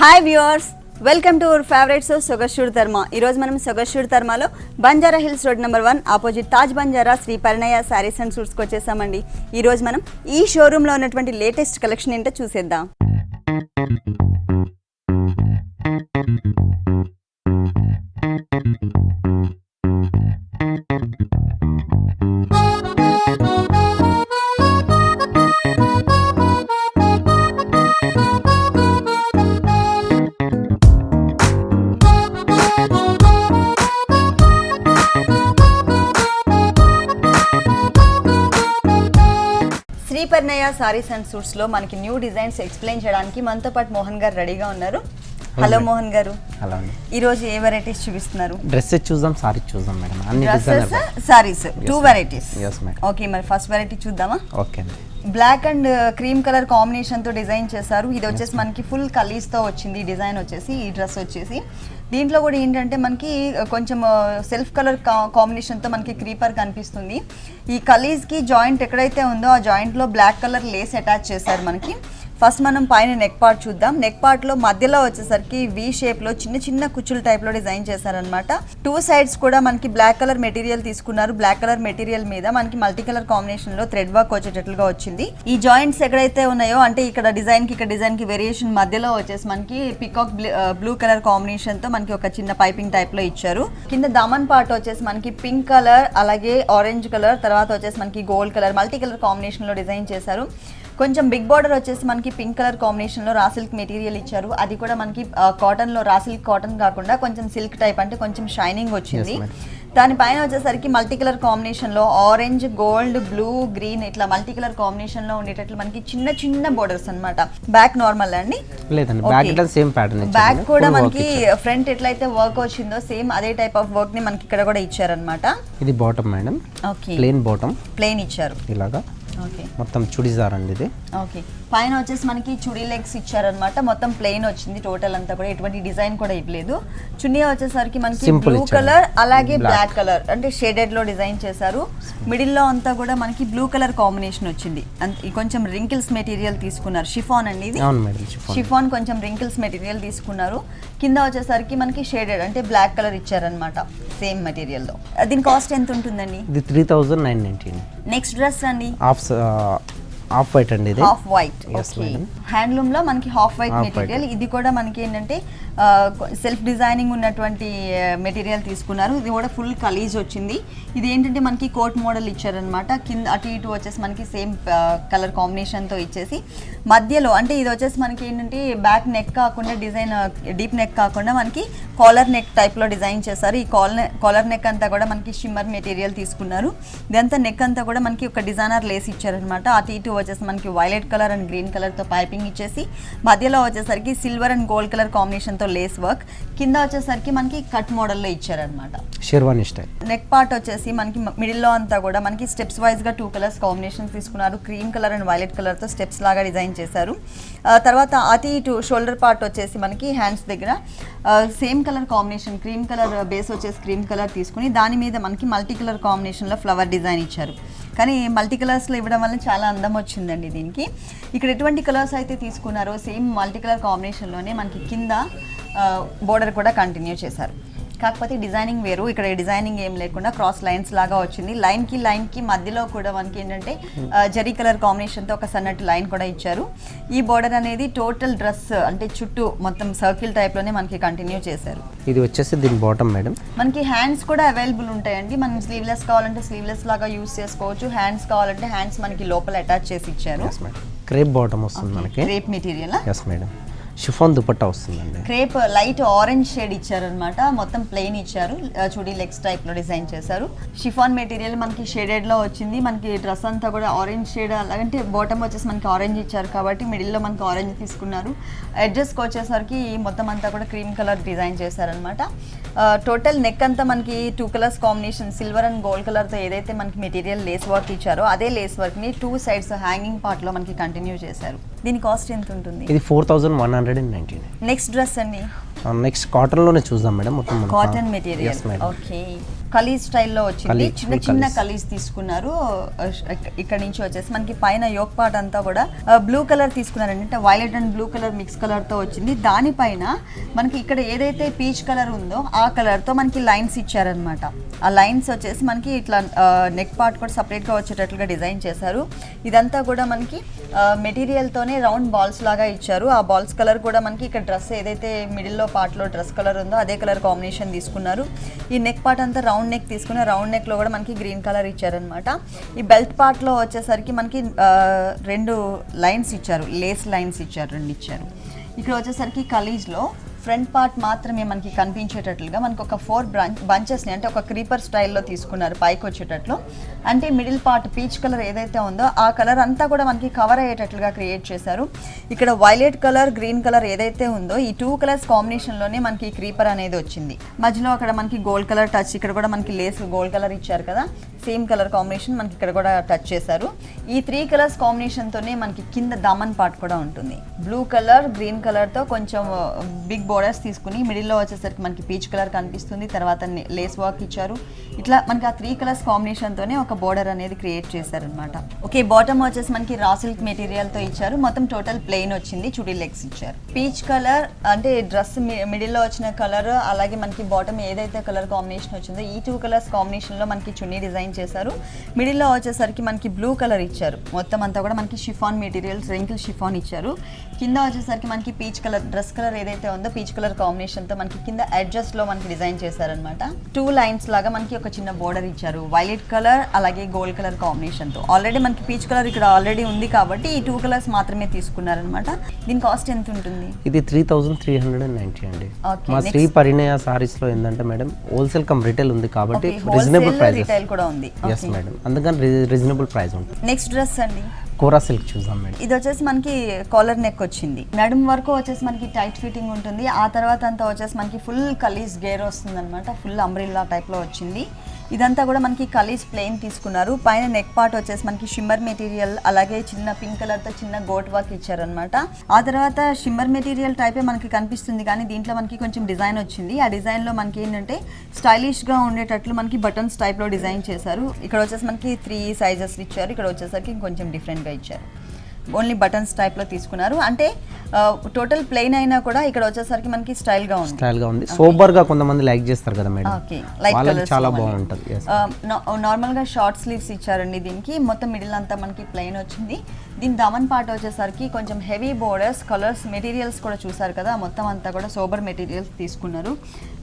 Hi viewers, welcome to our favourite show సొగశూర్ ధర్మ. ఈరోజు మనం సొగశూర్ ధర్మలో Banjara hills road number 1 opposite Taj Banjara Shri Parinaya sarees and సూట్స్కి వచ్చేసామండి. ఈరోజు మనం ఈ షోరూంలో ఉన్నటువంటి లేటెస్ట్ కలెక్షన్ ఏంటో చూసేద్దాం. Shri Parinaya sarees and suits లో మనకి న్యూ డిజైన్స్ ఎక్స్ప్లెయిన్ చేయడానికి మనతో పాటు మోహన్ గారు రెడీగా ఉన్నారు. హలో మోహన్ గారు. హలో. ఈ రోజు ఏ వెరైటీస్ చూపిస్తున్నారు? డ్రెస్సెస్ చూద్దాం, సారీస్ చూద్దాం మేడం. అన్ని dresses, saris, 2 varieties. yes madam. Okay, మరి ఫస్ట్ వెరైటీ చూద్దామా? ఓకే అండి. Black and cream colour combination తో డిజైన్ చేశారు. ఇది వచ్చేసి మనకి ఫుల్ కలీస్ తో వచ్చింది ఈ డిజైన్ వచ్చేసి. ఈ డ్రెస్ వచ్చేసి దీంట్లో కూడా ఏంటంటే మనకి కొంచెం సెల్ఫ్ కలర్ కాంబినేషన్తో మనకి క్రీపర్ కనిపిస్తుంది. ఈ కలీజ్కి జాయింట్ ఎక్కడైతే ఉందో ఆ జాయింట్లో బ్లాక్ కలర్ లేస్ అటాచ్ చేశారు మనకి. ఫస్ట్ మనం పైన నెక్ పార్ట్ చూద్దాం. నెక్ పార్ట్లో మధ్యలో వచ్చేసరికి వి షేప్లో చిన్న చిన్న కుచ్చుల టైప్లో డిజైన్ చేశారనమాట. 2 సైడ్స్ కూడా మనకి బ్లాక్ కలర్ మెటీరియల్ తీసుకున్నారు. బ్లాక్ కలర్ మెటీరియల్ మీద మనకి మల్టీ కలర్ కాంబినేషన్లో థ్రెడ్ వర్క్ వచ్చేటట్లుగా వచ్చింది. ఈ జాయింట్స్ ఎక్కడైతే ఉన్నాయో అంటే ఇక్కడ డిజైన్కి వేరియేషన్ మధ్యలో వచ్చేసి మనకి పికాక్ బ్లూ కలర్ కాంబినేషన్తో మనకి ఒక చిన్న పైపింగ్ టైప్లో ఇచ్చారు. కింద దామన్ పార్ట్ వచ్చేసి మనకి పింక్ కలర్, అలాగే ఆరెంజ్ కలర్, తర్వాత వచ్చేసి మనకి గోల్డ్ కలర్ మల్టీ కలర్ కాంబినేషన్లో డిజైన్ చేశారు. కొంచెం బిగ్ బార్డర్ వచ్చేసి మనకి పింక్ కలర్ కాంబినేషన్లో రా సిల్క్ మెటీరియల్ ఇచ్చారు. అది కూడా మనకి కాటన్లో రా సిల్క్ కాటన్ కాకుండా కొంచెం సిల్క్ టైప్ అంటే కొంచెం షైనింగ్ వచ్చింది. దానిపైన వచ్చేసరికి మల్టీ కలర్ కాంబినేషన్లో ఆరెంజ్, గోల్డ్, బ్లూ, గ్రీన్ ఇట్లా మల్టీ కలర్ కాంబినేషన్లో ఉండేటట్లు మనకి చిన్న చిన్న బోర్డర్స్ అనమాట. బ్యాక్ నార్మల్ అండి, బ్యాక్ కూడా మనకి ఫ్రంట్ ఎట్లయితే వర్క్ వచ్చిందో సేమ్ అదే టైప్ ఆఫ్ వర్క్ ని మనకి ఇక్కడ కూడా ఇచ్చారనమాట. ఇది bottom madam. Okay, plain bottom, plain ఇచ్చారు ఇలాగా. ఓకే, మొత్తం చుడిదార్ అండి ఇది. ఓకే, పైన వచ్చేసి మనకి చుడీ లెగ్స్ ఇచ్చారనమాట. మొత్తం ప్లెయిన్ వచ్చింది టోటల్ అంతా కూడా, ఎటువంటి డిజైన్ కూడా ఇవ్వలేదు. చున్నీ వచ్చేసరికి మనకి బ్లూ కలర్ అలాగే బ్లాక్ కలర్ అంటే షేడెడ్ లో డిజైన్ చేశారు. మిడిల్ లో అంతా కూడా మనకి బ్లూ కలర్ కాంబినేషన్ వచ్చింది. కొంచెం రింకిల్స్ మెటీరియల్ తీసుకున్నారు. షిఫాన్ అండి ఇది. షిఫాన్ కొంచెం రింకిల్స్ మెటీరియల్ తీసుకున్నారు. కింద వచ్చేసరికి మనకి షేడెడ్ అంటే బ్లాక్ కలర్ ఇచ్చారనమాట సేమ్ మెటీరియల్ లో. దీని కాస్ట్ ఎంత ఉంటుందండి? ఇది 3990. నెక్స్ట్ డ్రెస్ అండి, హాఫ్ వైట్ అండి. ఇది హాఫ్ వైట్. ఓకే, హ్యాండ్లూమ్ లో మనకి హాఫ్ వైట్ మెటీరియల్. ఇది కూడా మనకి ఏంటంటే సెల్ఫ్ డిజైనింగ్ ఉన్నటువంటి మెటీరియల్ తీసుకున్నారు. ఇది కూడా ఫుల్ కలీజ్ వచ్చింది. ఇది ఏంటంటే మనకి కోట్ మోడల్ ఇచ్చారనమాట. కింద అటు ఇటు వచ్చేసి మనకి సేమ్ కలర్ కాంబినేషన్తో ఇచ్చేసి మధ్యలో అంటే ఇది వచ్చేసి మనకి ఏంటంటే బ్యాక్ నెక్ కాకుండా డిజైన్ డీప్ నెక్ కాకుండా మనకి కాలర్ నెక్ టైప్లో డిజైన్ చేశారు. ఈ కాలర్ నెక్ అంతా కూడా మనకి షిమ్మర్ మెటీరియల్ తీసుకున్నారు. ఇదంతా నెక్ అంతా కూడా మనకి ఒక డిజైనర్ లేస్ ఇచ్చారనమాట. అటు ఇటు వచ్చేసి మనకి వైలెట్ కలర్ అండ్ గ్రీన్ కలర్తో పైపింగ్ ఇచ్చేసి మధ్యలో వచ్చేసరికి సిల్వర్ అండ్ గోల్డ్ కలర్ కాంబినేషన్తో లేస్ వర్క్. కింద వచ్చేసరికి మనకి కట్ మోడల్లో ఇచ్చారనమాట. షెర్వానీ స్టైల్. నెక్ పార్ట్ వచ్చేసి మనకి మిడిల్లో అంతా కూడా మనకి స్టెప్స్ వైజ్గా 2 కలర్స్ కాంబినేషన్ తీసుకున్నారు. క్రీమ్ కలర్ అండ్ వైలెట్ కలర్తో స్టెప్స్ లాగా డిజైన్ చేశారు. తర్వాత అటు ఇటు షోల్డర్ పార్ట్ వచ్చేసి మనకి హ్యాండ్స్ దగ్గర same colour combination cream colour base వచ్చేసి క్రీమ్ కలర్ తీసుకుని దాని మీద మనకి మల్టీ కలర్ కాంబినేషన్లో ఫ్లవర్ డిజైన్ ఇచ్చారు. కానీ మల్టీ కలర్స్లో ఇవ్వడం వల్ల చాలా అందం వచ్చిందండి దీనికి. ఇక్కడ ఎటువంటి కలర్స్ అయితే తీసుకున్నారో సేమ్ మల్టీ కలర్ కాంబినేషన్లోనే మనకి కింద బోర్డర్ కూడా కంటిన్యూ చేశారు. కాకపోతే డిజైనింగ్ వేరు. ఇక్కడ డిజైనింగ్ ఏం లేకుండా క్రాస్ లైన్స్ లాగా వచ్చింది. లైన్కి మధ్యలో కూడా మనకి ఏంటంటే జరీ కలర్ కాంబినేషన్తో ఒక సన్నటి లైన్ కూడా ఇచ్చారు. ఈ బోర్డర్ అనేది టోటల్ డ్రెస్ అంటే చుట్టూ మొత్తం సర్కిల్ టైప్లోనే మనకి కంటిన్యూ చేశారు. ఇది వచ్చేసి దీని బాటమ్ మేడం. మనకి హ్యాండ్స్ కూడా అవైలబుల్ ఉంటాయండి. మనం స్లీవ్లెస్ కావాలంటే స్లీవ్లెస్ లాగా యూస్ చేసుకోవచ్చు. హ్యాండ్స్ కావాలంటే హ్యాండ్స్ మనకి లోపల అటాచ్ చేసి ఇచ్చారు. క్రేప్ బాటమ్ వస్తుంది మనకి. Crepe material. yes madam. Chiffon dupatta వస్తుందండి. క్రేప్ లైట్ ఆరెంజ్ షేడ్ ఇచ్చారనమాట. మొత్తం ప్లెయిన్ ఇచ్చారు. చుడీ లెగ్స్ టైప్లో డిజైన్ చేశారు. షిఫాన్ మెటీరియల్ మనకి షేడెడ్లో వచ్చింది. మనకి డ్రెస్ అంతా కూడా ఆరెంజ్ షేడ్, అలాగంటే బాటమ్ వచ్చేసి మనకి ఆరెంజ్ ఇచ్చారు కాబట్టి మిడిల్లో మనకి ఆరెంజ్ తీసుకున్నారు. అడ్జస్ట్కి వచ్చేసరికి మొత్తం అంతా కూడా క్రీమ్ కలర్ డిజైన్ చేశారనమాట. టోటల్ నెక్ అంతా మనకి 2 colours combination silver and gold కలర్తో ఏదైతే మనకి మెటీరియల్ లేస్ వర్క్ ఇచ్చారో అదే లేస్ వర్క్ని 2 సైడ్స్ హ్యాంగింగ్ పార్ట్లో మనకి కంటిన్యూ చేశారు. దీని కాస్ట్ ఎంత ఉంటుంది? ఇది 4190. నెక్స్ట్ డ్రెస్ అండి. నెక్స్ట్ కాటన్ లోనే చూద్దాం మేడం. మొత్తం కాటన్ మెటీరియల్. ఓకే, కలీజ్ స్టైల్లో వచ్చింది. కలీజ్, చిన్న full చిన్న కలీజ్. కలీజ్ తీసుకున్నారు. ఇక్కడ నుంచి వచ్చేసి మనకి పైన యోక్ పార్ట్ అంతా కూడా బ్లూ కలర్ తీసుకున్నారండి. అంటే violet and blue colour mix colour తో వచ్చింది. దానిపైన మనకి ఇక్కడ ఏదైతే పీచ్ కలర్ ఉందో ఆ కలర్ తో మనకి లైన్స్ ఇచ్చారనమాట. ఆ లైన్స్ వచ్చేసి మనకి ఇట్లా నెక్ పార్ట్ కూడా సపరేట్ గా వచ్చేటట్లుగా డిజైన్ చేశారు. ఇదంతా కూడా మనకి మెటీరియల్ తోనే రౌండ్ బాల్స్ లాగా ఇచ్చారు. ఆ బాల్స్ కలర్ కూడా మనకి ఇక్కడ డ్రెస్ ఏదైతే మిడిల్ లో పార్ట్ లో డ్రెస్ కలర్ ఉందో అదే కలర్ కాంబినేషన్ తీసుకున్నారు. ఈ నెక్ పార్ట్ అంతా రౌండ్ నెక్ తీసుకున్న రౌండ్ నెక్ లో కూడా మనకి గ్రీన్ కలర్ ఇచ్చారనమాట. ఈ బెల్ట్ పార్ట్ లో వచ్చేసరికి మనకి 2 లైన్స్ ఇచ్చారు, లేస్ లైన్స్ ఇచ్చారు, 2 ఇచ్చారు. ఇక్కడ వచ్చేసరికి కలీజ్ లో ఫ్రంట్ పార్ట్ మాత్రమే మనకి కనిపించేటట్లుగా మనకు ఒక 4 బంచెస్ని అంటే ఒక క్రీపర్ స్టైల్లో తీసుకున్నారు పైకి వచ్చేటట్లు. అంటే మిడిల్ పార్ట్ పీచ్ కలర్ ఏదైతే ఉందో ఆ కలర్ అంతా కూడా మనకి కవర్ అయ్యేటట్లుగా క్రియేట్ చేశారు. ఇక్కడ వైలెట్ కలర్ గ్రీన్ కలర్ ఏదైతే ఉందో ఈ 2 కలర్స్ కాంబినేషన్లోనే మనకి క్రీపర్ అనేది వచ్చింది. మధ్యలో అక్కడ మనకి గోల్డ్ కలర్ టచ్, ఇక్కడ కూడా మనకి లేస్ గోల్డ్ కలర్ ఇచ్చారు కదా, సేమ్ కలర్ కాంబినేషన్ మనకి ఇక్కడ కూడా టచ్ చేశారు. ఈ 3 కలర్స్ కాంబినేషన్తోనే మనకి కింద దామన్ పార్ట్ కూడా ఉంటుంది. బ్లూ కలర్ గ్రీన్ కలర్తో కొంచెం బిగ్ బోర్డర్స్ తీసుకుని మిడిల్లో వచ్చేసరికి మనకి పీచ్ కలర్ కనిపిస్తుంది. తర్వాత లేస్ వర్క్ ఇచ్చారు. ఇట్లా మనకి ఆ 3 కలర్స్ కాంబినేషన్తోనే ఒక బోర్డర్ అనేది క్రియేట్ చేశారనమాట. ఓకే, బాటమ్ వచ్చేసి మనకి రా సిల్క్ మెటీరియల్తో ఇచ్చారు. మొత్తం టోటల్ ప్లెయిన్ వచ్చింది, చుడీ లెగ్స్ ఇచ్చారు. పీచ్ కలర్ అంటే డ్రెస్ మిడిల్లో వచ్చిన కలర్, అలాగే మనకి బాటమ్ ఏదైతే కలర్ కాంబినేషన్ వచ్చిందో ఈ 2 కలర్స్ కాంబినేషన్లో మనకి చున్నీ డిజైన్ చేశారు. మిడిల్లో వచ్చేసరికి మనకి బ్లూ కలర్ ఇచ్చారు. మొత్తం అంతా కూడా మనకి షిఫాన్ మెటీరియల్స్, రింకిల్ షిఫాన్ ఇచ్చారు. కింద వచ్చేసరికి మనకి పీచ్ కలర్ డ్రెస్ కలర్ ఏదైతే ఉందో పీచ్ కలర్ కాంబినేషన్తో మనకి కింద అడ్జస్ట్ లో మనకి డిజైన్ చేశారనమాట. 2 లైన్స్ లాగా మనకి ఒక చిన్న బోర్డర్ ఇచ్చారు, వైలెట్ కలర్ అలాగే గోల్డ్ కలర్ కాంబినేషన్తో. ఆల్రెడీ మనకి పీచ్ కలర్ ఇక్కడ ఆల్రెడీ ఉంది కాబట్టి ఈ 2 కలర్స్ మాత్రమే తీసుకున్నారనమాట. దీని కాస్ట్ ఎంత ఉంటుంది? ఇది 3390 అండి. Okay, మా శ్రీ పరిణయ సారీస్ లో ఏంటంటే మేడం హోల్సేల్ కమ్ రిటైల్ ఉంది కాబట్టి రీజనబుల్ ప్రైస్. రిటైల్ కూడా ఉంది. ఎస్ మేడం, అందుకని రీజనబుల్ ప్రైస్ ఉంటుంది. నెక్స్ట్ డ్రెస్ అండి, కోరా సిల్క్ చూద్దాం మేడం. ఇది వచ్చేసి మనకి కాలర్ నెక్ వచ్చింది. నడుం వరకు వచ్చేసి మనకి టైట్ ఫిట్టింగ్ ఉంటుంది. ఆ తర్వాత అంతా వచ్చేసి మనకి ఫుల్ కలీజ్ గేర్ వస్తుంది అనమాట. ఫుల్ అంబ్రిల్లా టైప్ లో వచ్చింది. ఇదంతా కూడా మనకి కలీజ్ ప్లెయిన్ తీసుకున్నారు. పైన నెక్ పార్ట్ వచ్చేసి మనకి షిమ్మర్ మెటీరియల్, అలాగే చిన్న పింక్ కలర్ తో చిన్న గోట్ వర్క్ ఇచ్చారనమాట. ఆ తర్వాత షిమ్మర్ మెటీరియల్ టైపే మనకి కనిపిస్తుంది కానీ దీంట్లో మనకి కొంచెం డిజైన్ వచ్చింది. ఆ డిజైన్ లో మనకి ఏంటంటే స్టైలిష్ గా ఉండేటట్లు మనకి బటన్స్ టైప్ లో డిజైన్ చేశారు. ఇక్కడ వచ్చేసి మనకి 3 సైజెస్ ఇచ్చారు. ఇక్కడ వచ్చేసరికి కొంచెం డిఫరెంట్ గా ఇచ్చారు. ఓన్లీ బటన్స్ టైప్ లో తీసుకున్నారు. అంటే టోటల్ ప్లెయిన్ అయినా కూడా ఇక్కడ వచ్చేసరికి మనకి స్టైల్ గా ఉంది. సోబర్ గా కొంతమంది లైక్ చేస్తారు కదా మేడం, ఓకే, లైట్ కలర్స్ చాలా బాగుంటది. నార్మల్ గా షార్ట్ స్లీవ్స్ ఇచ్చారండి దీనికి. మొత్తం మిడిల్ అంతా మనకి ప్లెయిన్ వచ్చింది. దీని దమన్ పార్ట్ వచ్చేసరికి కొంచెం హెవీ బోర్డర్స్, కలర్స్, మెటీరియల్స్ కూడా చూసారు కదా, మొత్తం అంతా కూడా సోబర్ మెటీరియల్స్ తీసుకున్నారు.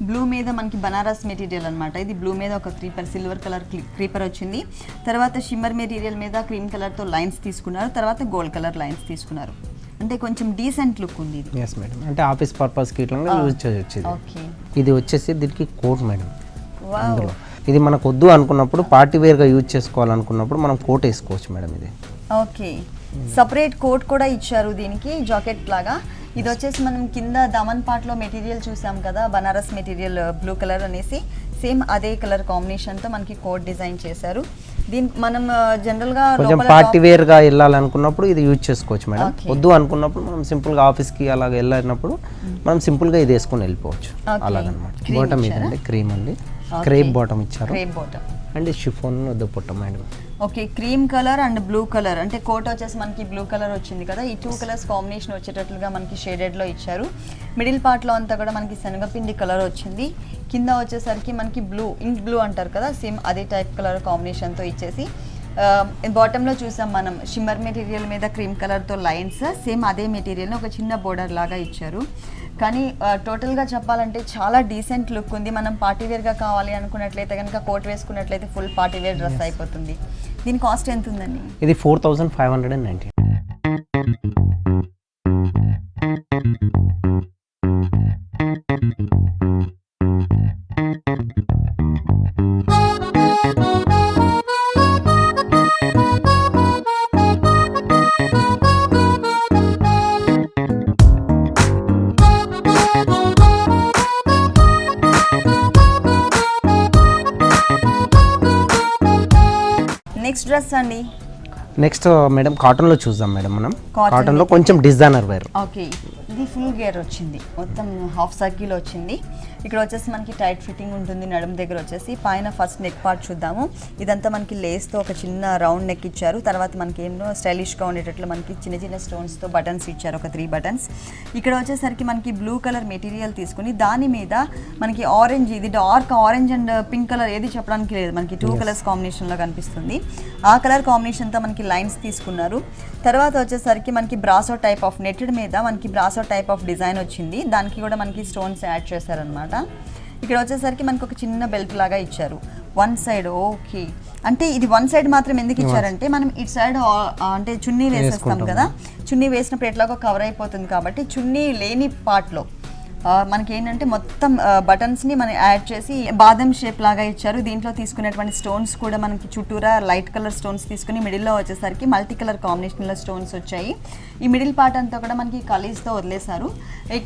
బ్లూ మీద మనకి బనారస్ మెటీరియల్ అనమాట. ఇది బ్లూ మీద ఒక క్రీపర్, సిల్వర్ కలర్ క్రీపర్ వచ్చింది. తర్వాత షిమ్మర్ మెటీరియల్ మీద క్రీమ్ కలర్ తో లైన్స్ తీసుకున్నారు. తర్వాత గోల్డ్ కలర్ లైన్స్ తీసుకున్నారు. అంటే కొంచెం డీసెంట్ లుక్ ఉంది ఇది. ఎస్ మేడం, అంటే ఆఫీస్ పర్పస్ కి ఇట్లా యూజ్ చేయొచ్చు. ఓకే, ఇది వచ్చేసి దీనికి కోట్ మేడం. వావ్, అందులో ఇది మనకు వద్దు అనుకున్నప్పుడు పార్టీ వేర్ గా యూజ్ చేసుకోవాలనుకున్నప్పుడు మనం కోట్ వేసుకోవచ్చు మేడం. ఇది ఓకే, సపరేట్ కోట్ కూడా ఇచ్చారు దీనికి, జాకెట్ లాగా. ఇది వచ్చేసి మనం కింద దమన్ పార్ట్ లో మెటీరియల్ చూసాం కదా, బనారస్ మెటీరియల్ బ్లూ కలర్ అనేసి, సేమ్ అదే కలర్ కాంబినేషన్ తో మనకి కోట్ డిజైన్ చేశారు. దీనికి మనం జనరల్ గా కొంచెం పార్టీ వేర్ గా వెళ్ళాలనుకున్నప్పుడు ఇది యూజ్ చేసుకోవచ్చు మేడం. వద్దు అనుకున్నప్పుడు మనం సింపుల్ గా ఆఫీస్ కి అలాగ వెళ్ళినప్పుడు మనం సింపుల్ గా ఇది వేసుకొని వెళ్ళిపోవచ్చు. అలాగనమాట. బాటమ్ ఇదండి, క్రీమ్ అండి, క్రేప్ బాటమ్ ఇచ్చారు. Crepe bottom and chiffon dupatta madam. Okay, cream colour and blue colour, అంటే కోట్ వచ్చేసి మనకి బ్లూ కలర్ వచ్చింది కదా, ఈ 2 కలర్స్ కాంబినేషన్ వచ్చేటట్లుగా మనకి షేడెడ్ లో ఇచ్చారు. మిడిల్ పార్ట్ లో అంతా కూడా మనకి శనగపిండి కలర్ వచ్చింది. కింద వచ్చేసరికి మనకి బ్లూ, ఇంక్ బ్లూ అంటారు కదా, సేమ్ అదే టైప్ కలర్ కాంబినేషన్ తో ఇచ్చేసి బాటమ్ లో చూసాం మనం షిమ్మర్ మెటీరియల్ మీద క్రీమ్ కలర్ తో లైన్స్, సేమ్ అదే మెటీరియల్ ఒక చిన్న బోర్డర్ లాగా ఇచ్చారు. కానీ టోటల్గా చెప్పాలంటే చాలా డీసెంట్ లుక్ ఉంది. మనం పార్టీ వేర్గా కావాలి అనుకున్నట్లయితే కనుక కోట్ వేసుకున్నట్లయితే ఫుల్ పార్టీ వేర్ డ్రెస్ అయిపోతుంది. దీని కాస్ట్ ఎంత ఉందండి? ఇది 4590. నెక్స్ట్ డ్రెస్ అండి. నెక్స్ట్ మేడం కాటన్ లో చూద్దాం మేడం. మనం కాటన్ లో కొంచెం డిజైనర్ వేర్. ఓకే, ఇది ఫుల్ గేర్ వచ్చింది, మొత్తం హాఫ్ సర్కిల్ వచ్చింది. ఇక్కడ వచ్చేసి మనకి టైట్ ఫిట్టింగ్ ఉంటుంది నడుము దగ్గర వచ్చేసి. పైన ఫస్ట్ నెక్ పార్ట్ చూద్దాము. ఇదంతా మనకి లేస్తో ఒక చిన్న రౌండ్ నెక్ ఇచ్చారు. తర్వాత మనకి ఏమో స్టైలిష్గా ఉండేటట్లు మనకి చిన్న చిన్న స్టోన్స్తో బటన్స్ ఇచ్చారు, ఒక 3 బటన్స్. ఇక్కడ వచ్చేసరికి మనకి బ్లూ కలర్ మెటీరియల్ తీసుకుని దాని మీద మనకి ఆరెంజ్, ఇది dark orange and pink colour ఏది చెప్పడానికి లేదు, మనకి 2 కలర్స్ కాంబినేషన్లో కనిపిస్తుంది. ఆ కలర్ కాంబినేషన్తో మనకి లైన్స్ తీసుకున్నారు. తర్వాత వచ్చేసరికి మనకి బ్రాసో టైప్ ఆఫ్ నెట్టెడ్ మీద మనకి బ్రాసో టైప్ ఆఫ్ డిజైన్ వచ్చింది. దానికి కూడా మనకి స్టోన్స్ యాడ్ చేశారనమాట. ఇక్కడ వచ్చేసరికి మనకి ఒక చిన్న బెల్ట్ లాగా ఇచ్చారు వన్ సైడ్. ఓకే, అంటే ఇది వన్ సైడ్ మాత్రం ఎందుకు ఇచ్చారంటే మనం ఇటు సైడ్ అంటే చున్నీ వేసేస్తాం కదా, చున్నీ వేసినప్పుడు ఎట్లాగో కవర్ అయిపోతుంది కాబట్టి చున్నీ లేని పార్ట్లో మనకి ఏంటంటే మొత్తం బటన్స్ని మనం యాడ్ చేసి బాదం షేప్ లాగా ఇచ్చారు. దీంట్లో తీసుకునేటువంటి స్టోన్స్ కూడా మనకి చుట్టూరా లైట్ కలర్ స్టోన్స్ తీసుకుని మిడిల్లో వచ్చేసరికి మల్టీ కలర్ కాంబినేషన్లో స్టోన్స్ వచ్చాయి. ఈ మిడిల్ పార్ట్ అంతా కూడా మనకి కలీస్తో వదిలేశారు.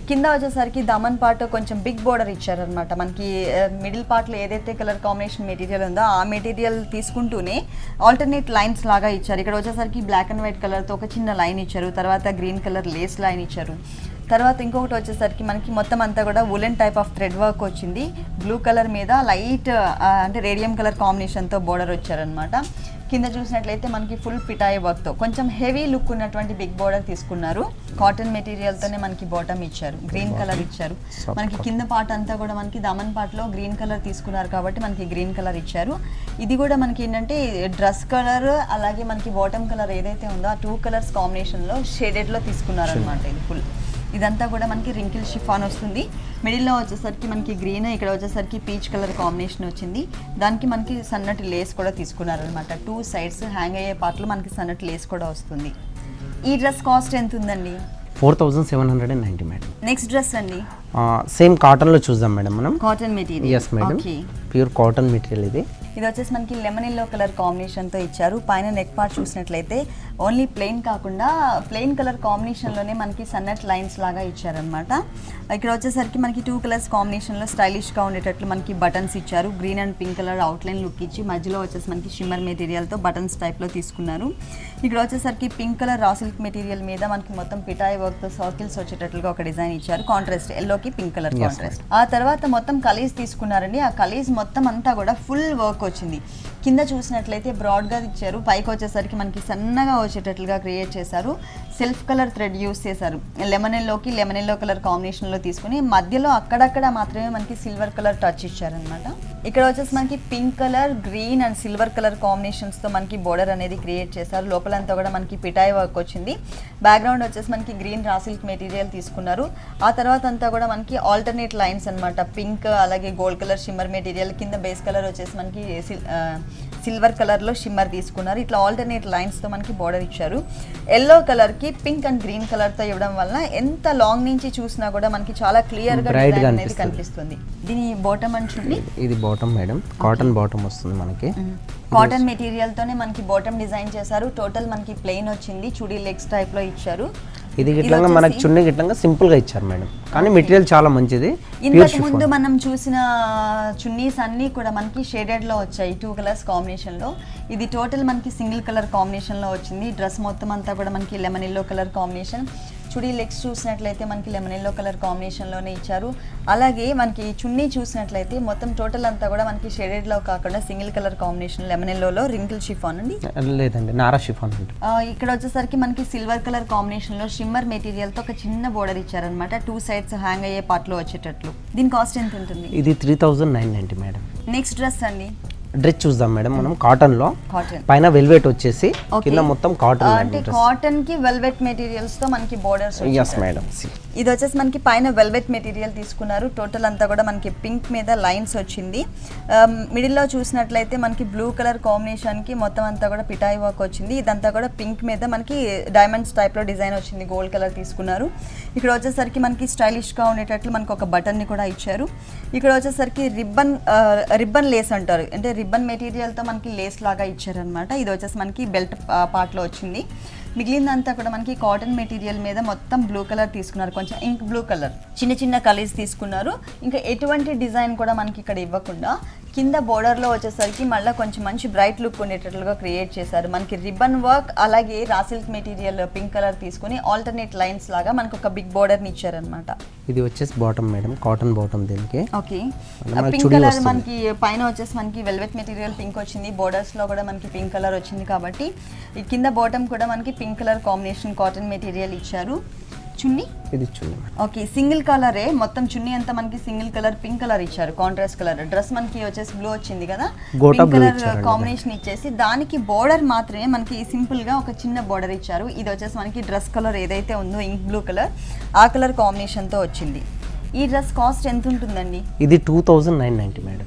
కింద వచ్చేసరికి దమన్ పార్ట్ కొంచెం బిగ్ బోర్డర్ ఇచ్చారనమాట. మనకి మిడిల్ పార్ట్లో ఏదైతే కలర్ కాంబినేషన్ మెటీరియల్ ఉందో ఆ మెటీరియల్ తీసుకుంటూనే ఆల్టర్నేట్ లైన్స్ లాగా ఇచ్చారు. ఇక్కడ వచ్చేసరికి బ్లాక్ అండ్ వైట్ కలర్తో ఒక చిన్న లైన్ ఇచ్చారు. తర్వాత గ్రీన్ కలర్ లేస్ లైన్ ఇచ్చారు. తర్వాత ఇంకొకటి వచ్చేసరికి మనకి మొత్తం అంతా కూడా woollen type of thread work వచ్చింది. బ్లూ కలర్ మీద లైట్ అంటే రేడియం కలర్ కాంబినేషన్తో బోర్డర్ వచ్చారనమాట. కింద చూసినట్లయితే మనకి ఫుల్ పిటాయి వర్క్తో కొంచెం హెవీ లుక్ ఉన్నటువంటి బిగ్ బోర్డర్ తీసుకున్నారు. కాటన్ మెటీరియల్తోనే మనకి బాటమ్ ఇచ్చారు, గ్రీన్ కలర్ ఇచ్చారు. మనకి కింద పార్ట్ అంతా కూడా మనకి దమన్ పార్ట్లో గ్రీన్ కలర్ తీసుకున్నారు కాబట్టి మనకి గ్రీన్ కలర్ ఇచ్చారు. ఇది కూడా మనకి ఏంటంటే డ్రెస్ కలర్ అలాగే మనకి బాటమ్ కలర్ ఏదైతే ఉందో ఆ 2 కలర్స్ కాంబినేషన్లో షేడెడ్లో తీసుకున్నారు అనమాట. ఇది ఫుల్ ఇదంతా కూడా మనకి రింకిల్ షిఫాన్ వస్తుంది. మిడిల్లో వచ్చేసరికి మనకి గ్రీన్, ఇక్కడ వచ్చేసరికి పీచ్ కలర్ కాంబినేషన్ వచ్చింది. దానికి మనకి సన్నటి లేస్ కూడా తీసుకున్నారనమాట. 2 సైడ్స్ హ్యాంగ్ అయ్యే పార్ట్లో మనకి సన్నటి లేస్ కూడా వస్తుంది. ఈ డ్రెస్ కాస్ట్ ఎంత ఉందండి? 4790 మేడం. నెక్స్ట్ డ్రెస్ అండి సేమ్ కాటన్లో చూద్దాం మేడం మనం. Cotton material. Yes madam, pure cotton material ఇది. ఇది వచ్చేసి మనకి లెమన్ ఎల్లో కలర్ కాంబినేషన్తో ఇచ్చారు. పైన నెక్ పార్ట్ చూసినట్లయితే ఓన్లీ ప్లెయిన్ కాకుండా ప్లెయిన్ కలర్ కాంబినేషన్లోనే మనకి సన్నట్ లైన్స్ లాగా ఇచ్చారనమాట. ఇక్కడ వచ్చేసరికి మనకి 2 కలర్స్ కాంబినేషన్లో స్టైలిష్గా ఉండేటట్లు మనకి బటన్స్ ఇచ్చారు. Green and pink colour outline look ఇచ్చి మధ్యలో వచ్చేసి మనకి షిమ్మర్ మెటీరియల్తో బటన్స్ టైప్లో తీసుకున్నారు. ఇక్కడ వచ్చేసరికి pink colour raw silk material మీద మనకి మొత్తం పిటాయి వర్క్తో సర్కిల్స్ వచ్చేటట్లుగా ఒక డిజైన్ ఇచ్చారు. కాంట్రాస్ట్ ఎల్లోకి పింక్ కలర్ కాంట్రాస్ట్. ఆ తర్వాత మొత్తం కలీస్ తీసుకున్నారండి. ఆ కలీస్ మొత్తం అంతా కూడా ఫుల్ వర్క్ వచ్చింది. కింద చూసినట్లయితే బ్రాడ్గా ఇచ్చారు, పైకి వచ్చేసరికి మనకి సన్నగా వచ్చేటట్లుగా క్రియేట్ చేశారు. సెల్ఫ్ కలర్ థ్రెడ్ యూస్ చేశారు. లెమన్ ఎల్లో కలర్ కాంబినేషన్లో తీసుకుని మధ్యలో అక్కడక్కడ మాత్రమే మనకి సిల్వర్ కలర్ టచ్ ఇచ్చారనమాట. ఇక్కడ వచ్చేసి మనకి pink colour, green and silver colour కాంబినేషన్స్తో మనకి బోర్డర్ అనేది క్రియేట్ చేశారు. లోపలంతా కూడా మనకి పిటాయి వర్క్ వచ్చింది. బ్యాక్గ్రౌండ్ వచ్చేసి మనకి గ్రీన్ రా సిల్క్ మెటీరియల్ తీసుకున్నారు. ఆ తర్వాత అంతా కూడా మనకి ఆల్టర్నేట్ లైన్స్ అనమాట. పింక్ అలాగే గోల్డ్ కలర్ షిమ్మర్ మెటీరియల్, కింద బేస్ కలర్ వచ్చేసి మనకి సిల్వర్ కలర్లో షిమ్మర్ తీసుకున్నారు. ఇట్లా ఆల్టర్నేట్ లైన్స్తో మనకి బోర్డర్ ఇచ్చారు. ఎల్లో కలర్కి పింక్ అండ్ గ్రీన్ కలర్తో ఇవ్వడం వల్ల ఎంత లాంగ్ నుంచి చూసినా కూడా మనకి చాలా క్లియర్గా డిజైన్ అనేది కనిపిస్తుంది. దీని బాటమ్ అండి, ఇది బాటమ్ మేడం, కాటన్ బాటమ్ వస్తుంది మనకి. కాటన్ మెటీరియల్తోనే మనకి బాటమ్ డిజైన్ చేశారు. టోటల్ మనకి ప్లెయిన్ వచ్చింది, చుడీ లెగ్స్ టైప్లో ఇచ్చారు. ఇది గిట్లంగా మనకి చున్నీ గిట్లంగా సింపుల్ గా ఇచ్చారు మేడం, కానీ మెటీరియల్ చాలా మంచిది. ఇంతకు ముందు మనం చూసిన చున్నీస్ అన్నీ కూడా మనకి షేడెడ్ లో వచ్చాయి 2 కలర్స్ కాంబినేషన్ లో. ఇది టోటల్ మనకి సింగిల్ కలర్ కాంబినేషన్ లో వచ్చింది. డ్రెస్ మొత్తం అంతా కూడా మనకి లెమన్ ఎల్లో కలర్ కాంబినేషన్. చుడీ లెగ్స్ చూసినట్లయితే మనకి లెమన్ ఎల్లో కలర్ కాంబినేషన్లోనే ఇచ్చారు. అలాగే మనకి చున్నీ చూసినట్లయితే మొత్తం టోటల్ అంతా కూడా మనకి షేడెడ్లో కాకుండా సింగిల్ కలర్ కాంబినేషన్ లెమన్ ఎల్లోలో రింకిల్ షిఫాన్ అండి, లేదండి నారా షిఫాన్ అండి. ఇక్కడ వచ్చేసరికి మనకి సిల్వర్ కలర్ కాంబినేషన్లో షిమ్మర్ మెటీరియల్తో ఒక చిన్న బోర్డర్ ఇచ్చారనమాట. 2 సైడ్స్ హ్యాంగ్ అయ్యే పార్ట్లో వచ్చేటట్లు. దీని కాస్ట్ ఎంత ఉంటుంది? ఇది 3990 మేడం. నెక్స్ట్ డ్రెస్ అండి, డ్రెస్ చూద్దాం మేడం మనం. కాటన్ లో పైన వెల్వెట్ వచ్చేసి కింద మొత్తం కాటన్, అంటే కాటన్ కి వెల్వెట్ మెటీరియల్స్ తో మనకి బోర్డర్స్. yes madam. ఇది వచ్చేసి మనకి పైన వెల్వెట్ మెటీరియల్ తీసుకున్నారు. టోటల్ అంతా కూడా మనకి పింక్ మీద లైన్స్ వచ్చింది. మిడిల్లో చూసినట్లయితే మనకి బ్లూ కలర్ కాంబినేషన్ కి మొత్తం అంతా కూడా పిటాయి వర్క్ వచ్చింది. ఇదంతా కూడా పింక్ మీద మనకి డైమండ్స్ టైప్ లో డిజైన్ వచ్చింది. గోల్డ్ కలర్ తీసుకున్నారు. ఇక్కడ వచ్చేసరికి మనకి స్టైలిష్ గా ఉండేటట్లు మనకి ఒక బటన్ ని కూడా ఇచ్చారు. ఇక్కడ వచ్చేసరికి రిబ్బన్ లేస్ అంటారు, అంటే రిబ్బన్ మెటీరియల్తో మనకి లేస్ లాగా ఇచ్చారనమాట. ఇది వచ్చేసి మనకి బెల్ట్ పార్ట్లో వచ్చింది. మిగిలిందంతా కూడా మనకి కాటన్ మెటీరియల్ మీద మొత్తం బ్లూ కలర్ తీసుకున్నారు, కొంచెం ఇంక్ బ్లూ కలర్. చిన్న చిన్న కలర్స్ తీసుకున్నారు. ఇంకా ఎటువంటి డిజైన్ కూడా మనకి ఇక్కడ ఇవ్వకుండా కింద బోర్డర్ లో వచ్చేసరికి మళ్ళీ కొంచెం మంచి బ్రైట్ లుక్ ఉండేటట్లుగా క్రియేట్ చేశారు. మనకి రిబ్బన్ వర్క్ అలాగే raw silk material pink colour తీసుకుని ఆల్టర్నేట్ లైన్స్ లాగా మనకు ఒక బిగ్ బోర్డర్ ని ఇచ్చారనమాట. ఇది వచ్చేసి బాటమ్ మేడం, కాటన్ బాటమ్ దీనికి. ఓకే, పింక్ కలర్ మనకి పైన వచ్చేసి మనకి వెల్వెట్ మెటీరియల్ పింక్ వచ్చింది, బోర్డర్స్ లో కూడా మనకి పింక్ కలర్ వచ్చింది కాబట్టి ఈ కింద బాటమ్ కూడా మనకి pink colour combination cotton material ఇచ్చారు. చున్నీ ఇది చున్నీ. ఓకే, సింగిల్ కలరే మొత్తం చున్నీ అంతా మనకి సింగిల్ కలర్ పింక్ కలర్ ఇచ్చారు, కాంట్రాస్ట్ కలర్. డ్రెస్ మనకి వచ్చేసి బ్లూ వచ్చింది కదా, పింక్ కలర్ కాంబినేషన్ ఇచ్చేసి దానికి బోర్డర్ మాత్రమే మనకి సింపుల్ గా ఒక చిన్న బోర్డర్ ఇచ్చారు. ఇది వచ్చేసి మనకి డ్రెస్ కలర్ ఏదైతే ఉందో ఇంక్ బ్లూ కలర్, ఆ కలర్ కాంబినేషన్ తో వచ్చింది. ఈ డ్రెస్ కాస్ట్ ఎంత ఉంటుందండి? ఇది 2990 madam.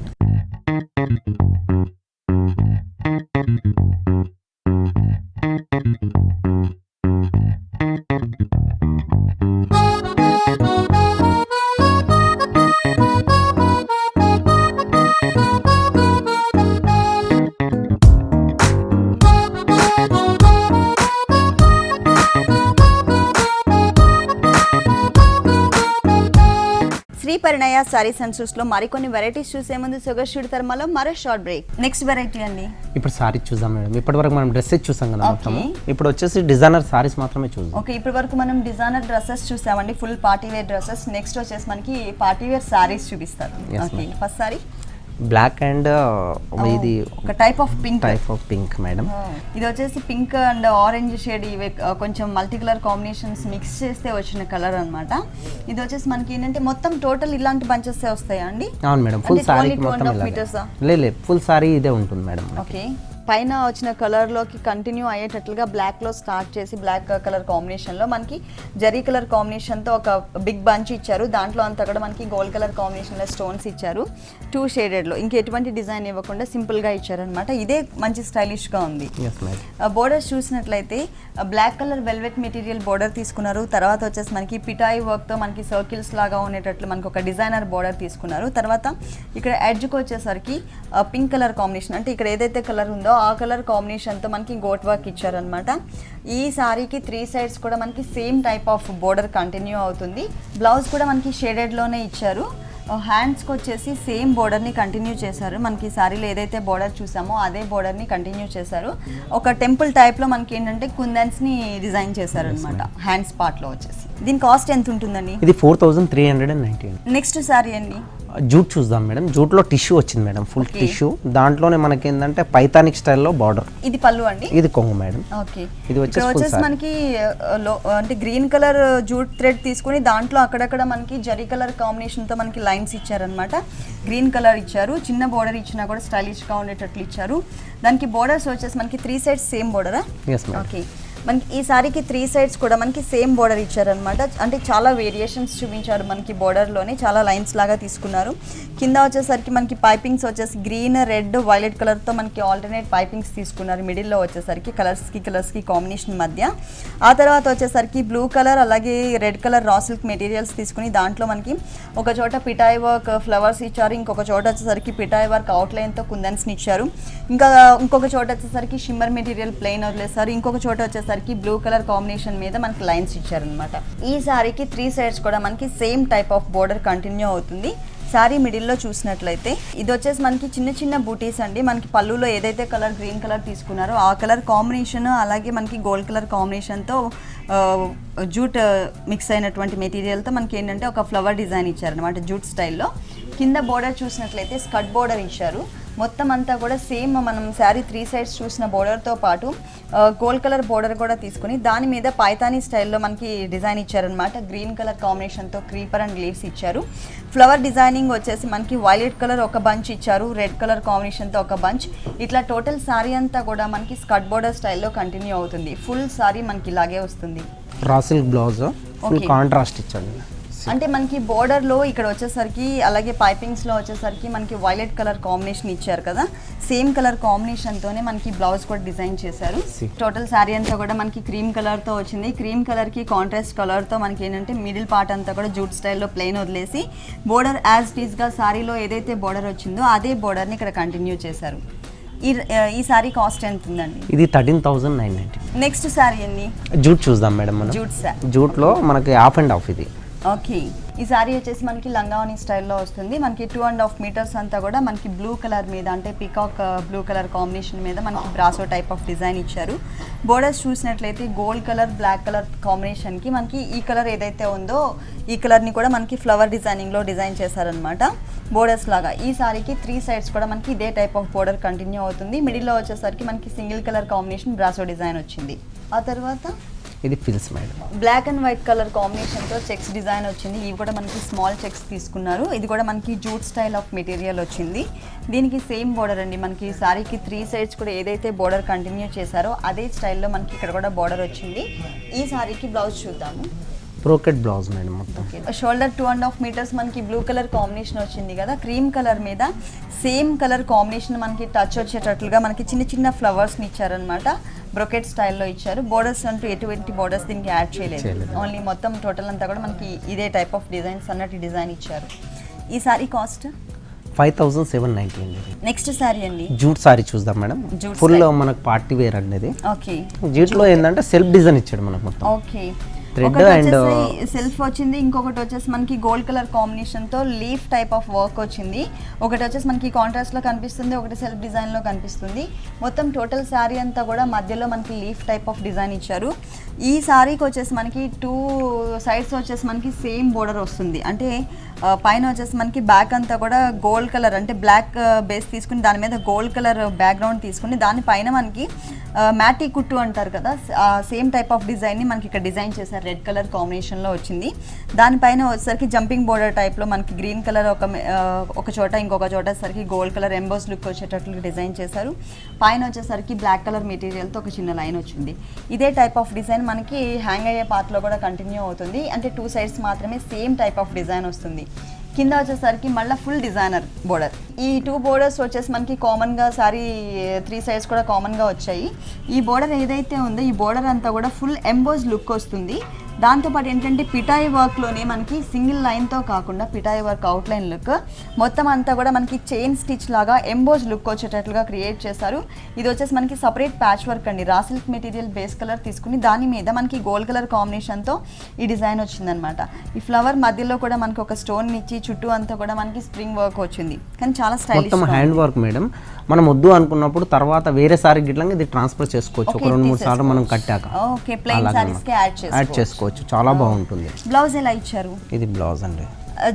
Shri Parinaya sarees and suits లో మరికొన్ని వెరైటీస్ చూసే ముందు షుగర్ షూట్ తర్మలో మరో షార్ట్ బ్రేక్. నెక్స్ట్ వెరైటీ అండి, ఇప్పుడు సారీస్ చూద్దాం మేడం. ఇప్పటి వరకు మనం డ్రెస్సెస్ చూసాం కదా మొత్తం, ఇప్పుడు వచ్చేసి డిజైనర్ సారీస్ మాత్రమే చూద్దాం. ఓకే, ఇప్పటి వరకు మనం డిజైనర్ డ్రెస్సెస్ చూసామండి, full party wear dresses. Next వచ్చేసి మనకి పార్టీ వేర్ సారీస్ చూపిస్తారు. Okay, first sari black and ఇది ఒక టైప్ ఆఫ్ పింక్ మేడం. ఇది వచ్చేసి పింక్ అండ్ ఆరెంజ్ షేడ్, ఇవి కొంచెం మల్టీ కలర్ కాంబినేషన్స్ మిక్స్ చేస్తే వచ్చిన కలర్ అన్నమాట. ఇది వచ్చేసి మనకి ఏంటంటే మొత్తం టోటల్ ఇలాంటి బంచెస్ వస్తాయా అండి? అవును మేడం, ఫుల్ సారీ మొత్తం లేదు, ఫుల్ సారీ ఇదే ఉంటుంది మేడం. ఓకే, పైన వచ్చిన కలర్లోకి కంటిన్యూ అయ్యేటట్లుగా బ్లాక్లో స్టార్ట్ చేసి బ్లాక్ కలర్ కాంబినేషన్లో మనకి జరీ కలర్ కాంబినేషన్తో ఒక బిగ్ బంచ్ ఇచ్చారు. దాంట్లో అంతా కూడా మనకి గోల్డ్ కలర్ కాంబినేషన్లో స్టోన్స్ ఇచ్చారు. 2 షేడెడ్లో ఇంకెటువంటి డిజైన్ ఇవ్వకుండా సింపుల్గా ఇచ్చారనమాట. ఇదే మంచి స్టైలిష్గా ఉంది. బోర్డర్స్ చూసినట్లయితే black colour velvet material border తీసుకున్నారు. తర్వాత వచ్చేసి మనకి పిటాయి వర్క్తో మనకి సర్కిల్స్ లాగా ఉండేటట్లు మనకి ఒక డిజైనర్ బోర్డర్ తీసుకున్నారు. తర్వాత ఇక్కడ ఎడ్జ్కి వచ్చేసరికి పింక్ కలర్ కాంబినేషన్, అంటే ఇక్కడ ఏదైతే కలర్ ఉందో ఆ కలర్ కాంబినేషన్తో మనకి గోట్ వర్క్ ఇచ్చారనమాట. ఈ సారీకి 3 సైడ్స్ కూడా మనకి same type of border continue అవుతుంది. బ్లౌజ్ కూడా మనకి షేడెడ్లోనే ఇచ్చారు. హ్యాండ్స్కి వచ్చేసి సేమ్ బోర్డర్ని కంటిన్యూ చేశారు. మనకి సారీలో ఏదైతే బోర్డర్ చూసామో అదే బోర్డర్ని కంటిన్యూ చేశారు. ఒక టెంపుల్ టైప్లో మనకి ఏంటంటే కుందన్స్ని డిజైన్ చేశారు అనమాట హ్యాండ్స్ పార్ట్లో వచ్చేసి. దీని కాస్ట్ ఎంత ఉంటుందండి? ఇది 4390. నెక్స్ట్ సారీ అండి, జూట్ చూద్దాం మేడం. జూట్ లో టిష్యూ వచ్చింది మేడం, ఫుల్ టిష్యూ. దాంట్లోనే మనకి ఏంటంటే పైతానిక్ స్టైల్లో బార్డర్. ఇది పళ్ళు అండి, ఇది కొంగు మేడం. ఓకే, ఇది వచ్చేసి మనకి అంటే గ్రీన్ కలర్ జూట్ థ్రెడ్ తీసుకుని దాంట్లో అక్కడక్కడ మనకి జరీ కలర్ కాంబినేషన్ తో మనకి లైన్స్ ఇచ్చారనమాట. గ్రీన్ కలర్ ఇచ్చారు, చిన్న బోర్డర్ ఇచ్చినా కూడా స్టైలిష్ గా ఉండేటట్లు ఇచ్చారు. దానికి బోర్డర్స్ వచ్చేసి మనకి 3 సైడ్స్ సేమ్ బోర్డరా? ఓకే, మనకి ఈ సారీకి 3 సైడ్స్ కూడా మనకి సేమ్ బోర్డర్ ఇచ్చారనమాట. అంటే చాలా వేరియేషన్స్ చూపించారు మనకి బోర్డర్లోనే, చాలా లైన్స్ లాగా తీసుకున్నారు. కింద వచ్చేసరికి మనకి పైపింగ్స్ వచ్చేసి గ్రీన్, రెడ్, వైలెట్ కలర్తో మనకి ఆల్టర్నేట్ పైపింగ్స్ తీసుకున్నారు. మిడిల్లో వచ్చేసరికి కలర్స్కి కాంబినేషన్ మధ్య. ఆ తర్వాత వచ్చేసరికి బ్లూ కలర్ అలాగే red colour raw silk materials తీసుకుని దాంట్లో మనకి ఒక చోట పిటాయి వర్క్ ఫ్లవర్స్ ఇచ్చారు, ఇంకొక చోట వచ్చేసరికి పిటాయి వర్క్ అవుట్లైన్తో కుందన్స్ని ఇచ్చారు, ఇంకొక చోట వచ్చేసరికి షిమ్మర్ మెటీరియల్ ప్లెయిన్ వదిలేస్తారు, ఇంకొక చోట వచ్చేసరికి బ్లూ కలర్ కాంబినేషన్ మీద మనకి లైన్స్ ఇచ్చారనమాట. ఈ సారీకి 3 సైడ్స్ కూడా మనకి same type of border continue అవుతుంది. సారీ మిడిల్లో చూసినట్లయితే ఇది వచ్చేసి మనకి చిన్న చిన్న బూటీస్ అండి. మనకి పళ్ళులో ఏదైతే కలర్ గ్రీన్ కలర్ తీసుకున్నారో ఆ కలర్ కాంబినేషన్ అలాగే మనకి గోల్డ్ కలర్ కాంబినేషన్తో జూట్ మిక్స్ అయినటువంటి మెటీరియల్తో మనకి ఏంటంటే ఒక ఫ్లవర్ డిజైన్ ఇచ్చారనమాట జూట్ స్టైల్లో. కింద బోర్డర్ చూసినట్లయితే స్కర్ట్ బోర్డర్ ఇచ్చారు. మొత్తం అంతా కూడా సేమ్ మనం శారీ 3 సైడ్స్ చూసిన బోర్డర్తో పాటు గోల్డ్ కలర్ బోర్డర్ కూడా తీసుకుని దాని మీద పైతానీ స్టైల్లో మనకి డిజైన్ ఇచ్చారనమాట. గ్రీన్ కలర్ కాంబినేషన్తో క్రీపర్ అండ్ లీవ్స్ ఇచ్చారు. ఫ్లవర్ డిజైనింగ్ వచ్చేసి మనకి వైలెట్ కలర్ ఒక బంచ్ ఇచ్చారు, రెడ్ కలర్ కాంబినేషన్తో ఒక బంచ్. ఇట్లా టోటల్ సారీ అంతా కూడా మనకి స్కర్ట్ బోర్డర్ స్టైల్లో కంటిన్యూ అవుతుంది. ఫుల్ సారీ మనకి ఇలాగే వస్తుంది. Raw silk blouse full contrast ఇచ్చాడు. అంటే మనకి బోర్డర్లో ఇక్కడ వచ్చేసరికి అలాగే పైపింగ్స్లో వచ్చేసరికి మనకి వైలెట్ కలర్ కాంబినేషన్ ఇచ్చారు కదా, సేమ్ కలర్ కాంబినేషన్తోనే మనకి బ్లౌజ్ కూడా డిజైన్ చేశారు. టోటల్ శారీ అంతా కూడా మనకి క్రీమ్ కలర్తో వచ్చింది. క్రీమ్ కలర్కి కాంట్రాస్ట్ కలర్తో మనకి ఏంటంటే మిడిల్ పార్ట్ అంతా కూడా జూట్ స్టైల్లో ప్లెయిన్ వదిలేసి బోర్డర్ యాజ్ ఇట్ ఈస్గా సారీలో ఏదైతే బోర్డర్ వచ్చిందో అదే బోర్డర్ని ఇక్కడ కంటిన్యూ చేశారు. ఈ సారీ కాస్ట్ ఎంత ఉందండి? ఇది 13,990. నెక్స్ట్ సారీ అండి, జూట్ చూద్దాం మేడం మనం. జూట్ సారీ, జూట్లో మనకి హాఫ్ అండ్ హాఫ్. ఇది ఓకే, ఈ సారీ వచ్చేసి మనకి లంగావని స్టైల్లో వస్తుంది. మనకి 2.5 మీటర్స్ అంతా కూడా మనకి బ్లూ కలర్ మీద అంటే పీకాక్ బ్లూ కలర్ కాంబినేషన్ మీద మనకి బ్రాసో టైప్ ఆఫ్ డిజైన్ ఇచ్చారు. బోర్డర్స్ చూసినట్లయితే గోల్డ్ కలర్ బ్లాక్ కలర్ కాంబినేషన్కి మనకి ఈ కలర్ ఏదైతే ఉందో ఈ కలర్ని కూడా మనకి ఫ్లవర్ డిజైనింగ్లో డిజైన్ చేశారనమాట బోర్డర్స్ లాగా. ఈ సారీకి 3 సైడ్స్ కూడా మనకి ఇదే టైప్ ఆఫ్ బోర్డర్ కంటిన్యూ అవుతుంది. మిడిల్లో వచ్చేసరికి మనకి సింగిల్ కలర్ కాంబినేషన్ బ్రాసో డిజైన్ వచ్చింది. ఆ తర్వాత ఇది ఫిల్స్ madam, black and white colour కాంబినేషన్తో చెక్స్ డిజైన్ వచ్చింది. ఇవి కూడా మనకి స్మాల్ చెక్స్ తీసుకున్నారు. ఇది కూడా మనకి జూట్ స్టైల్ ఆఫ్ మెటీరియల్ వచ్చింది. దీనికి సేమ్ బోర్డర్ అండి. మనకి సారీకి 3 సైడ్స్ కూడా ఏదైతే బోర్డర్ కంటిన్యూ చేశారో అదే స్టైల్లో మనకి ఇక్కడ కూడా బోర్డర్ వచ్చింది. ఈ సారీకి బ్లౌజ్ చూద్దాము. బ్రోకెట్ బ్లౌజ్ మేడం మొత్తం. షోల్డర్ 2.5 మీటర్స్ మనకి బ్లూ కలర్ కాంబినేషన్ వచ్చింది కదా, క్రీమ్ కలర్ మీద సేమ్ కలర్ కాంబినేషన్ మనకి టచ్ వచ్చేటట్లుగా మనకి చిన్న చిన్న ఫ్లవర్స్ని ఇచ్చారనమాట. బ్రోకెట్ స్టైల్లో ఇచ్చారు. బోర్డర్స్ అంటూ ఎటువంటి బోర్డర్స్ దీనికి యాడ్ చేయలేదు. ఓన్లీ మొత్తం టోటల్ అంతా కూడా మనకి ఇదే టైప్ ఆఫ్ డిజైన్స్ అన్నట్టు డిజైన్ ఇచ్చారు. ఈ సారీ కాస్ట్ 5790 అండి. నెక్స్ట్ సారీ అండి జూట్ సారీ చూద్దాం మేడం. ఫుల్ మనకు పార్టీ వేర్ అండి ఇది. ఓకే, జూట్లో ఏంటంటే సెల్ఫ్ డిజైన్ ఇచ్చాడు మనకు మొత్తం. ఓకే, థ్రెడ్ అండ్ సెల్ఫ్ వచ్చింది. ఇంకొకటి వచ్చేసి మనకి గోల్డ్ కలర్ కాంబినేషన్ తో లీఫ్ టైప్ ఆఫ్ వర్క్ వచ్చింది. ఒకటి వచ్చేసి మనకి కాంట్రాస్ట్ లో కనిపిస్తుంది, ఒకటి సెల్ఫ్ డిజైన్ లో కనిపిస్తుంది. మొత్తం టోటల్ శారీ అంతా కూడా మధ్యలో మనకి లీఫ్ టైప్ ఆఫ్ డిజైన్ ఇచ్చారు. ఈ శారీకి వచ్చేసి మనకి 2 సైడ్స్ వచ్చేసి మనకి సేమ్ బోర్డర్ వస్తుంది. అంటే పైన వచ్చేసి మనకి బ్యాక్ అంతా కూడా గోల్డ్ కలర్ అంటే బ్లాక్ బేస్ తీసుకుని దాని మీద గోల్డ్ కలర్ బ్యాక్గ్రౌండ్ తీసుకుని దానిపైన మనకి మ్యాటీ కుట్టు అంటారు కదా, సేమ్ టైప్ ఆఫ్ డిజైన్ని మనకి ఇక్కడ డిజైన్ చేశారు. రెడ్ కలర్ కాంబినేషన్లో వచ్చింది. దానిపైన వచ్చేసరికి జంపింగ్ బోర్డర్ టైప్లో మనకి గ్రీన్ కలర్ ఒక చోట ఇంకొక చోట సరికి గోల్డ్ కలర్ ఎంబోస్ లుక్ వచ్చేటట్లు డిజైన్ చేశారు. పైన వచ్చేసరికి బ్లాక్ కలర్ మెటీరియల్తో ఒక చిన్న లైన్ వచ్చింది. ఇదే టైప్ ఆఫ్ డిజైన్ మనకి హ్యాంగ్ అయ్యే పార్ట్లో కూడా కంటిన్యూ అవుతుంది. అంటే 2 సైడ్స్ మాత్రమే సేమ్ టైప్ ఆఫ్ డిజైన్ వస్తుంది. కింద వచ్చేసరికి మళ్ళీ ఫుల్ డిజైనర్ బోర్డర్. ఈ 2 బోర్డర్స్ వచ్చేసి మనకి కామన్గా సారీ 3 సైడ్స్ కూడా కామన్గా వచ్చాయి. ఈ బోర్డర్ ఏదైతే ఉందో ఈ బోర్డర్ అంతా కూడా ఫుల్ ఎంబోజ్ లుక్ వస్తుంది. దాంతోపాటు ఏంటంటే పిటాయి వర్క్లోనే మనకి సింగిల్ లైన్తో కాకుండా పిటాయి వర్క్ అవుట్లైన్ లుక్ మొత్తం అంతా కూడా మనకి చైన్ స్టిచ్ లాగా ఎంబోజ్ లుక్ వచ్చేటట్లుగా క్రియేట్ చేశారు. ఇది వచ్చేసి మనకి సపరేట్ ప్యాచ్ వర్క్ అండి. Raw silk material base colour తీసుకుని దాని మీద మనకి గోల్డ్ కలర్ కాంబినేషన్తో ఈ డిజైన్ వచ్చిందనమాట. ఈ ఫ్లవర్ మధ్యలో కూడా మనకి ఒక స్టోన్ ఇచ్చి చుట్టూ అంతా కూడా మనకి స్ప్రింగ్ వర్క్ వచ్చింది. కానీ చాలా స్టైలిష్ హ్యాండ్ వర్క్ మేడం. మనం వద్దు అనుకున్నప్పుడు తర్వాత వేరే సారీ గిట్లంగా ఇది ట్రాన్స్ఫర్ చేసుకోవచ్చు. ఒక 2-3 సార్లు మనం కట్టాక యాడ్ చేసుకోవచ్చు. చాలా బాగుంటుంది. బ్లౌజ్ ఎలా ఇచ్చారు? ఇది బ్లౌజ్ అండి,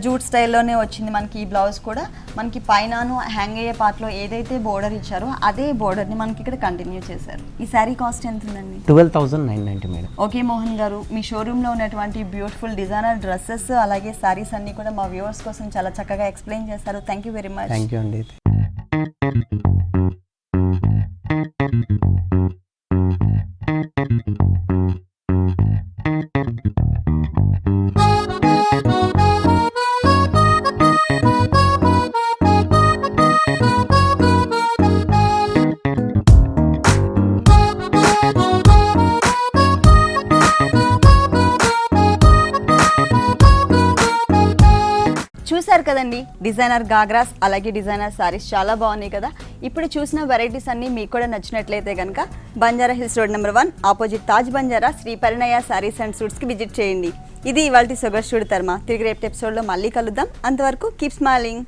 జూట్ స్టైల్లోనే వచ్చింది మనకి. ఈ బ్లౌజ్ కూడా మనకి పైనను హ్యాంగ్ అయ్యే పార్ట్లో ఏదైతే బోర్డర్ ఇచ్చారో అదే బోర్డర్ని మనకి ఇక్కడ కంటిన్యూ చేశారు. ఈ శారీ కాస్ట్ ఎంత ఉందండి? 12,990 మేడం. ఓకే మోహన్ గారు, మీ షోరూంలో ఉన్నటువంటి బ్యూటిఫుల్ డిజైనర్ డ్రెస్సెస్ అలాగే శారీస్ అన్ని కూడా మా వ్యూవర్స్ కోసం చాలా చక్కగా ఎక్స్ప్లెయిన్ చేశారు. Thank you very much. Thank you అండి. చూసారు కదండి, డిజైనర్ గాగ్రాస్ అలాగే డిజైనర్ సారీస్ చాలా బాగున్నాయి కదా. ఇప్పుడు చూసిన వెరైటీస్ అన్ని మీకు కూడా నచ్చినట్లయితే కనుక Banjara hills road number 1 opposite Taj Banjara Shri Parinaya sarees and సూట్స్కి విజిట్ చేయండి. ఇది ఇవాల్టి సొగసు చూడు తర్మ. తిరిగి రేపు ఎపిసోడ్లో మళ్ళీ కలుద్దాం. అంతవరకు కీప్ స్మైలింగ్.